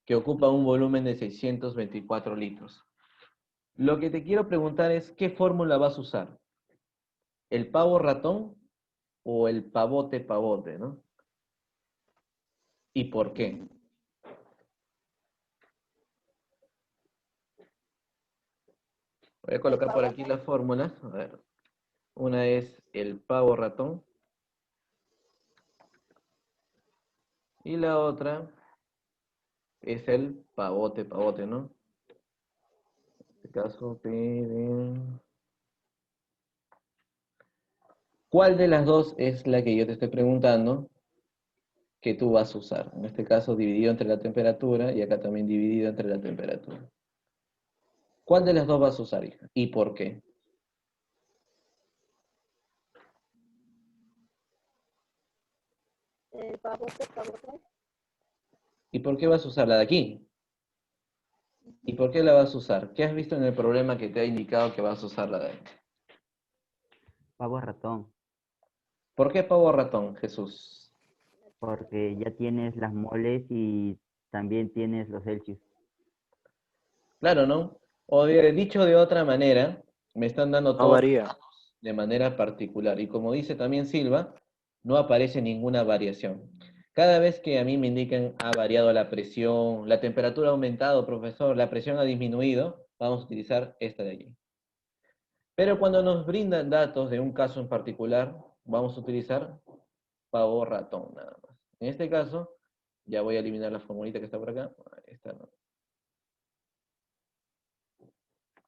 que ocupa un volumen de 624 litros. Lo que te quiero preguntar es, ¿qué fórmula vas a usar? ¿El pavo ratón o el pavote pavote, ¿no? ¿Y por qué? Voy a El colocar por pavo. aquí las fórmulas. A ver. Una es el pavo ratón y la otra es el pavote pavote, ¿no? En este caso, ¿cuál de las dos es la que yo te estoy preguntando que tú vas a usar? En este caso, dividido entre la temperatura y acá también dividido entre la temperatura. ¿Cuál de las dos vas a usar, hija? ¿Y por qué? El pavote, pavote. ¿Y por qué vas a usar la de aquí? ¿Y por qué la vas a usar? ¿Qué has visto en el problema que te ha indicado que vas a usar la de aquí? Pavo ratón, ¿Por qué pavo ratón, Jesús? porque ya tienes las moles y también tienes los Celsius. Claro, ¿no? O dicho de otra manera, me están dando No todos los varía. datos de manera particular. Y como dice también Silva, no aparece ninguna variación. Cada vez que a mí me indican ha variado la presión, la temperatura ha aumentado, profesor, la presión ha disminuido, vamos a utilizar esta de aquí. Pero cuando nos brindan datos de un caso en particular, vamos a utilizar pavo ratón nada más. En este caso, ya voy a eliminar la formulita que está por acá. Ahí está, ¿no?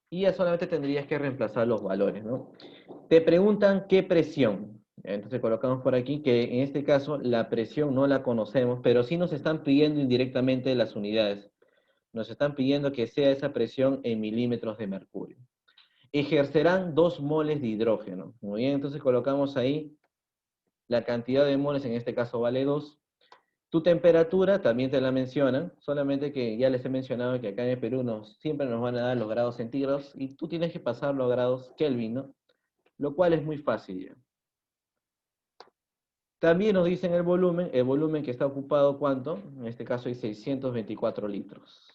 Y ya solamente tendrías que reemplazar los valores, ¿no? Te preguntan qué presión. Entonces colocamos por aquí que en este caso la presión no la conocemos, pero sí nos están pidiendo indirectamente las unidades. Nos están pidiendo que sea esa presión en milímetros de mercurio. Ejercerán 2 moles de hidrógeno. Muy bien, entonces colocamos ahí la cantidad de moles, en este caso vale 2. Tu temperatura también te la mencionan, solamente que ya les he mencionado que acá en el Perú siempre nos van a dar los grados centígrados y tú tienes que pasarlo a grados Kelvin, ¿no? Lo cual es muy fácil ya. También nos dicen el volumen que está ocupado, ¿cuánto? En este caso hay 624 litros.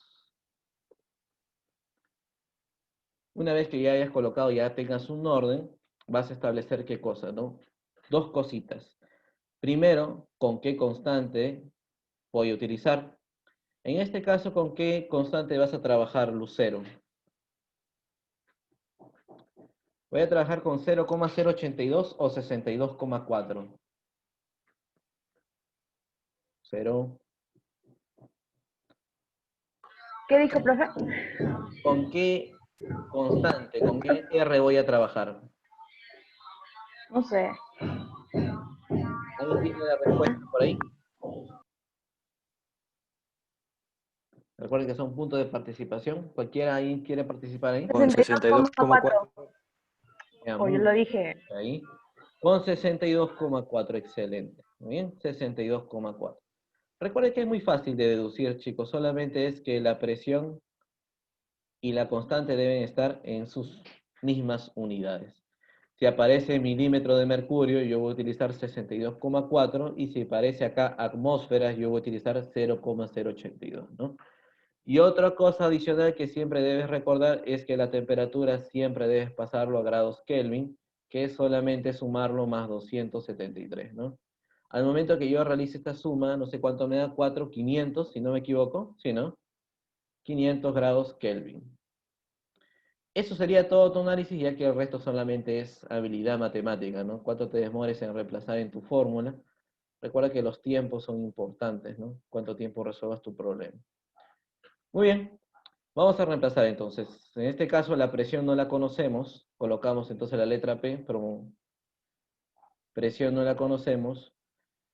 Una vez que ya hayas colocado, ya tengas un orden, vas a establecer qué cosa, ¿no? Dos cositas. Primero, con qué constante voy a utilizar. En este caso, ¿con qué constante vas a trabajar, Lucero? Voy a trabajar con 0,082 o 62,4. 0. ¿Qué dijo, profe? ¿Con qué constante, con qué R voy a trabajar? No sé. ¿Alguien tiene la respuesta por ahí? Recuerden que son puntos de participación. ¿Cualquiera ahí quiere participar ahí? Con 62,4. 62,4. Ya, O muy yo lo bien. dije. Ahí. Con 62,4, excelente. Muy bien, 62,4. Recuerden que es muy fácil de deducir, chicos. Solamente es que la presión y la constante deben estar en sus mismas unidades. Si aparece milímetro de mercurio, yo voy a utilizar 62,4 y si aparece acá atmósferas, yo voy a utilizar 0,082, ¿no? Y otra cosa adicional que siempre debes recordar es que la temperatura siempre debes pasarlo a grados Kelvin, que es solamente sumarlo más 273, ¿no? Al momento que yo realice esta suma, no sé cuánto me da, 4,500, si no me equivoco, ¿sí, no? 500 grados Kelvin. Eso sería todo tu análisis, ya que el resto solamente es habilidad matemática, ¿no? Cuánto te demores en reemplazar en tu fórmula. Recuerda que los tiempos son importantes, ¿no? Cuánto tiempo resuelvas tu problema. Muy bien, vamos a reemplazar entonces. En este caso la presión no la conocemos, colocamos entonces la letra P, pero presión no la conocemos.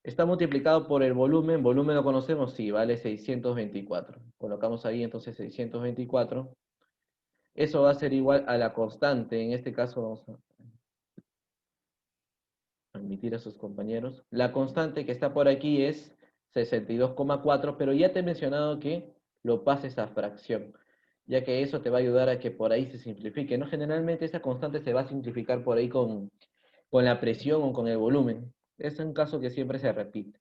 Está multiplicado por el volumen lo conocemos, sí, vale 624. Colocamos ahí entonces 624. Eso va a ser igual a la constante, en este caso vamos a admitir a sus compañeros. La constante que está por aquí es 62,4, pero ya te he mencionado que lo pases a fracción, ya que eso te va a ayudar a que por ahí se simplifique, ¿no? Generalmente esa constante se va a simplificar por ahí con la presión o con el volumen. Es un caso que siempre se repite.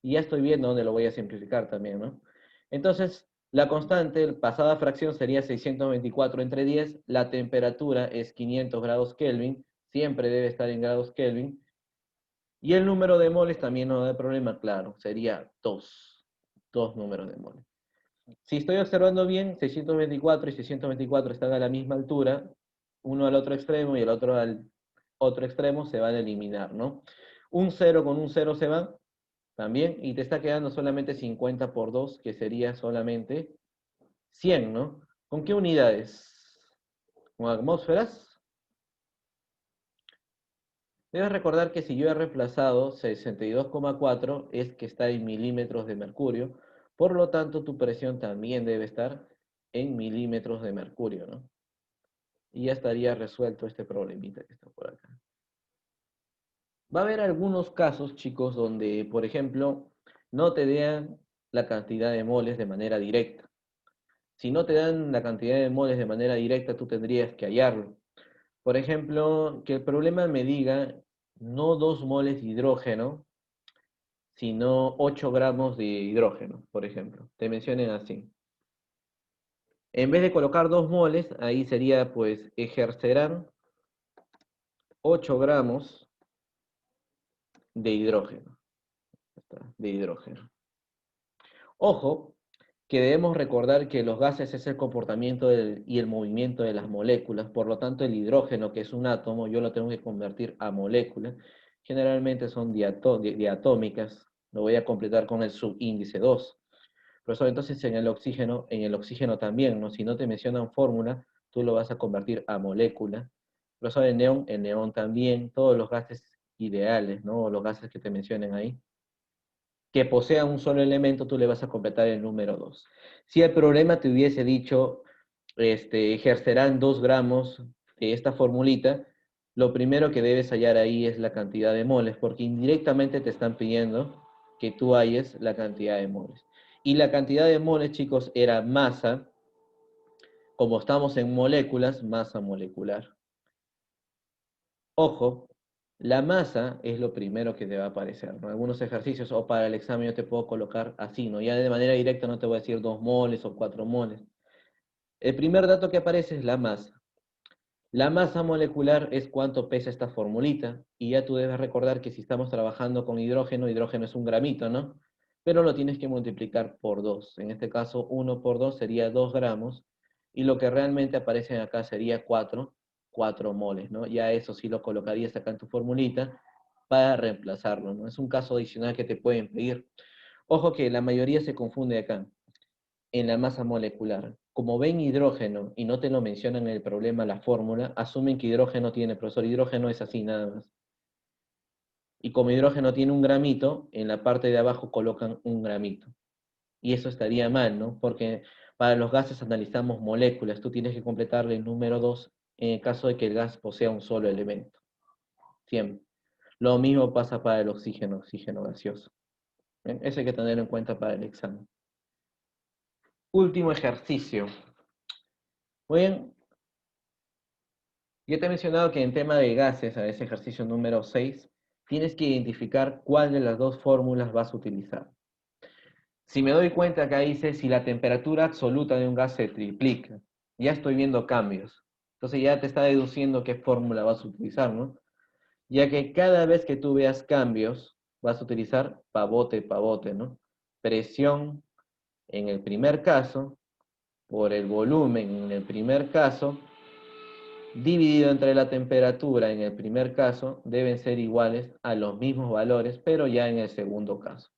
Y ya estoy viendo dónde lo voy a simplificar también, ¿no? Entonces, La constante, pasada fracción, sería 624 entre 10. La temperatura es 500 grados Kelvin. Siempre debe estar en grados Kelvin. Y el número de moles también no da problema, claro. Sería 2. 2 números de moles. Si estoy observando bien, 624 y 624 están a la misma altura. Uno al otro extremo y el otro al otro extremo se van a eliminar, ¿no? Un 0 con un 0 se va también, y te está quedando solamente 50 por 2, que sería solamente 100, ¿no? ¿Con qué unidades? ¿Con atmósferas? Debes recordar que si yo he reemplazado 62,4 es que está en milímetros de mercurio, por lo tanto tu presión también debe estar en milímetros de mercurio, ¿no? Y ya estaría resuelto este problemita que está por acá. Va a haber algunos casos, chicos, donde, por ejemplo, no te dan la cantidad de moles de manera directa. Si no te dan la cantidad de moles de manera directa, tú tendrías que hallarlo. Por ejemplo, que el problema me diga no 2 moles de hidrógeno, sino 8 gramos de hidrógeno, por ejemplo. Te mencionen así. En vez de colocar 2 moles, ahí sería, pues, ejercerán 8 gramos de hidrógeno. De hidrógeno. Ojo, que debemos recordar que los gases es el comportamiento y el movimiento de las moléculas, por lo tanto el hidrógeno, que es un átomo, yo lo tengo que convertir a molécula. Generalmente son diatómicas, lo voy a completar con el subíndice 2. Profesor, entonces en el oxígeno también, ¿no? Si no te mencionan fórmula, tú lo vas a convertir a molécula. Profesor, el neón también, todos los gases ideales, ¿no? Los gases que te mencionen ahí que posea un solo elemento, tú le vas a completar el número 2. Si el problema te hubiese dicho, ejercerán 2 gramos de esta formulita, lo primero que debes hallar ahí es la cantidad de moles, porque indirectamente te están pidiendo que tú halles la cantidad de moles. Y la cantidad de moles, chicos, era masa, como estamos en moléculas, masa molecular. Ojo, la masa es lo primero que te va a aparecer, ¿no? Algunos ejercicios o para el examen yo te puedo colocar así, ¿no? Ya de manera directa no te voy a decir 2 moles o 4 moles. El primer dato que aparece es la masa. La masa molecular es cuánto pesa esta formulita, y ya tú debes recordar que si estamos trabajando con hidrógeno, hidrógeno es un gramito, ¿no? Pero lo tienes que multiplicar por 2. En este caso, 1 por 2 sería 2 gramos, y lo que realmente aparece acá sería 4 moles, ¿no? Ya eso sí lo colocarías acá en tu formulita para reemplazarlo, ¿no? Es un caso adicional que te pueden pedir. Ojo que la mayoría se confunde acá en la masa molecular. Como ven hidrógeno y no te lo mencionan en el problema la fórmula, asumen que hidrógeno tiene, profesor, hidrógeno es así nada más. Y como hidrógeno tiene un gramito, en la parte de abajo colocan un gramito. Y eso estaría mal, ¿no? Porque para los gases analizamos moléculas, tú tienes que completarle el número 2 en el caso de que el gas posea un solo elemento. Siempre. Lo mismo pasa para el oxígeno, oxígeno gaseoso. ¿Ven? Eso hay que tenerlo en cuenta para el examen. Último ejercicio. Muy bien, yo te he mencionado que en tema de gases, a ese ejercicio número 6, tienes que identificar cuál de las dos fórmulas vas a utilizar. Si me doy cuenta acá dice si la temperatura absoluta de un gas se triplica, ya estoy viendo cambios. Entonces ya te está deduciendo qué fórmula vas a utilizar, ¿no? Ya que cada vez que tú veas cambios, vas a utilizar pavote, pavote, ¿no? Presión en el primer caso, por el volumen en el primer caso, dividido entre la temperatura en el primer caso, deben ser iguales a los mismos valores, pero ya en el segundo caso.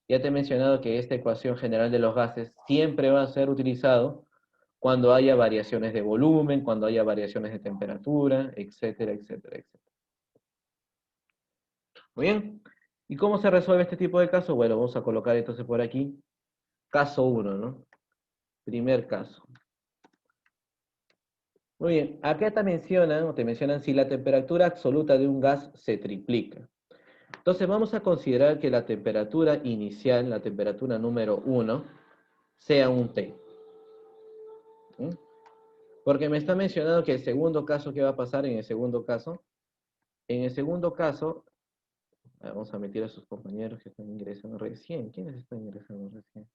Ya te he mencionado que esta ecuación general de los gases siempre va a ser utilizado cuando haya variaciones de volumen, cuando haya variaciones de temperatura, etcétera, etcétera, etcétera. Muy bien. ¿Y cómo se resuelve este tipo de casos? Bueno, vamos a colocar entonces por aquí. Caso 1, ¿no? Primer caso. Muy bien, acá te mencionan si la temperatura absoluta de un gas se triplica. Entonces vamos a considerar que la temperatura inicial, la temperatura número 1, sea un T. ¿Mm? Porque me está mencionando que el segundo caso, ¿qué va a pasar en el segundo caso? En el segundo caso, vamos a meter a sus compañeros que están ingresando recién. ¿Quiénes están ingresando recién?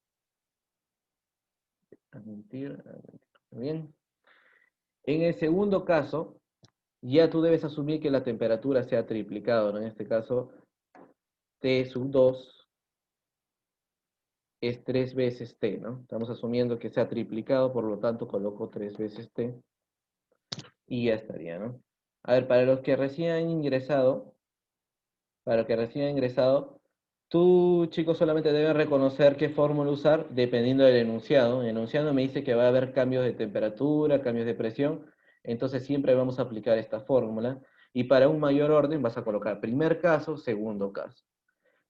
Admitir. Bien. En el segundo caso, ya tú debes asumir que la temperatura sea triplicado, ¿no? En este caso, T sub 2 es 3 veces T, ¿no? Estamos asumiendo que sea triplicado, por lo tanto coloco 3 veces T y ya estaría, ¿no? A ver, para los que recién han ingresado, tú, chicos, solamente deben reconocer qué fórmula usar dependiendo del enunciado. El enunciado me dice que va a haber cambios de temperatura, cambios de presión, entonces siempre vamos a aplicar esta fórmula. Y para un mayor orden vas a colocar primer caso, segundo caso.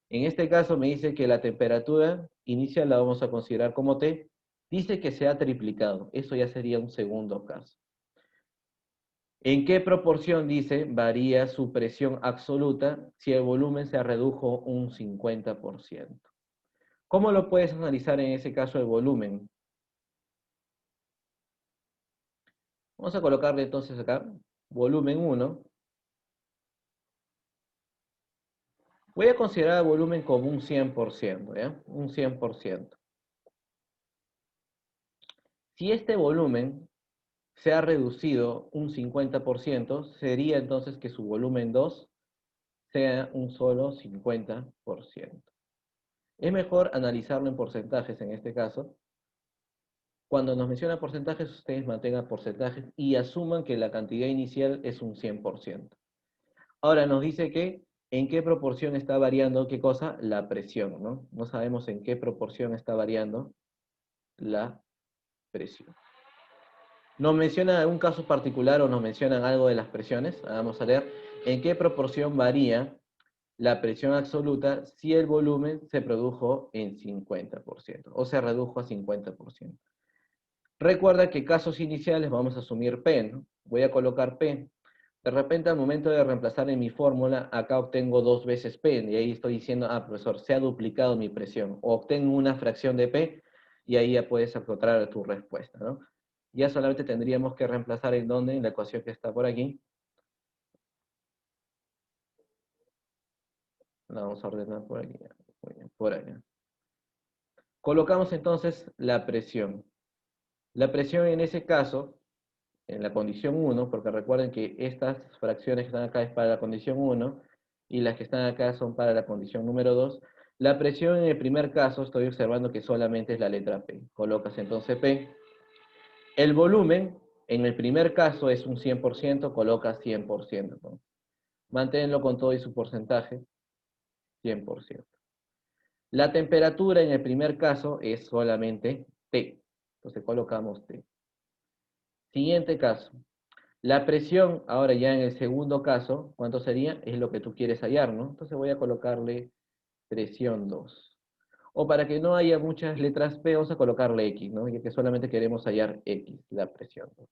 En este caso me dice que la temperatura inicial la vamos a considerar como T. Dice que se ha triplicado. Eso ya sería un segundo caso. ¿En qué proporción, dice, varía su presión absoluta si el volumen se redujo un 50%? ¿Cómo lo puedes analizar en ese caso el volumen? Vamos a colocarle entonces acá, volumen 1. Voy a considerar el volumen como un 100%, ¿ya? Un 100%. Si este volumen se ha reducido un 50%, sería entonces que su volumen 2 sea un solo 50%. Es mejor analizarlo en porcentajes en este caso. Cuando nos menciona porcentajes, ustedes mantengan porcentajes y asuman que la cantidad inicial es un 100%. Ahora nos dice que en qué proporción está variando, ¿qué cosa? La presión, ¿no? No sabemos en qué proporción está variando la presión. ¿Nos mencionan algún caso particular o nos mencionan algo de las presiones? Vamos a leer en qué proporción varía la presión absoluta si el volumen se produjo en 50% o se redujo a 50%. Recuerda que casos iniciales vamos a asumir P, ¿no? Voy a colocar P. De repente al momento de reemplazar en mi fórmula, acá obtengo 2 veces P, y ahí estoy diciendo, ah, profesor, se ha duplicado mi presión. O obtengo una fracción de P, y ahí ya puedes encontrar tu respuesta, ¿no? Ya solamente tendríamos que reemplazar en dónde, en la ecuación que está por aquí. La vamos a ordenar por aquí, por allá. Colocamos entonces la presión. La presión en ese caso, en la condición 1, porque recuerden que estas fracciones que están acá es para la condición 1 y las que están acá son para la condición número 2. La presión en el primer caso estoy observando que solamente es la letra P. Colocas entonces P. El volumen en el primer caso es un 100%, colocas 100%, ¿no? Manténlo con todo y su porcentaje, 100%. La temperatura en el primer caso es solamente T. Entonces colocamos T. Siguiente caso. La presión, ahora ya en el segundo caso, ¿cuánto sería? Es lo que tú quieres hallar, ¿no? Entonces voy a colocarle presión 2. O para que no haya muchas letras P, vamos a colocarle X, ¿no? Ya que solamente queremos hallar X, la presión 2.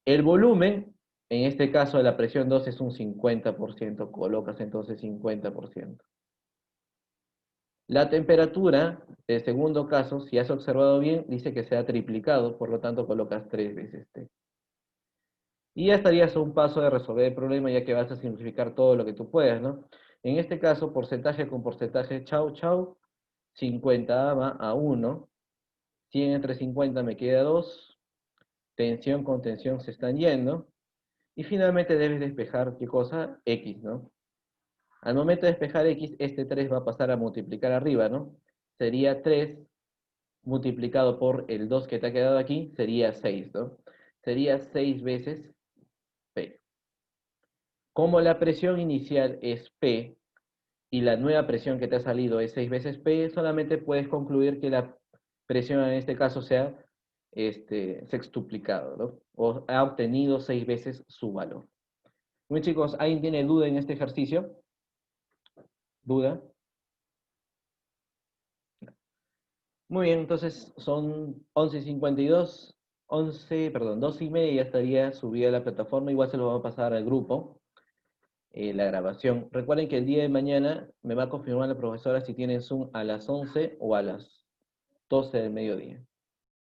El volumen, en este caso de la presión 2 es un 50%, colocas entonces 50%. La temperatura del segundo caso, si has observado bien, dice que se ha triplicado, por lo tanto colocas 3 veces T. Y ya estarías a un paso de resolver el problema, ya que vas a simplificar todo lo que tú puedas, ¿no? En este caso, porcentaje con porcentaje, chau, chau, 50 va a 1, 100 entre 50 me queda 2, tensión con tensión se están yendo, y finalmente debes despejar, ¿qué cosa? X, ¿no? Al momento de despejar X, este 3 va a pasar a multiplicar arriba, ¿no? Sería 3 multiplicado por el 2 que te ha quedado aquí, sería 6, ¿no? Sería 6 veces P. Como la presión inicial es P y la nueva presión que te ha salido es 6 veces P, solamente puedes concluir que la presión en este caso sea sextuplicado, ¿no? O ha obtenido 6 veces su valor. Muy chicos, ¿alguien tiene duda en este ejercicio? ¿Duda? Muy bien, entonces son 11:52, 12:30 ya estaría subida a la plataforma, igual se lo vamos a pasar al grupo, la grabación. Recuerden que el día de mañana me va a confirmar la profesora si tienen Zoom a las 11 o a las 12 del mediodía.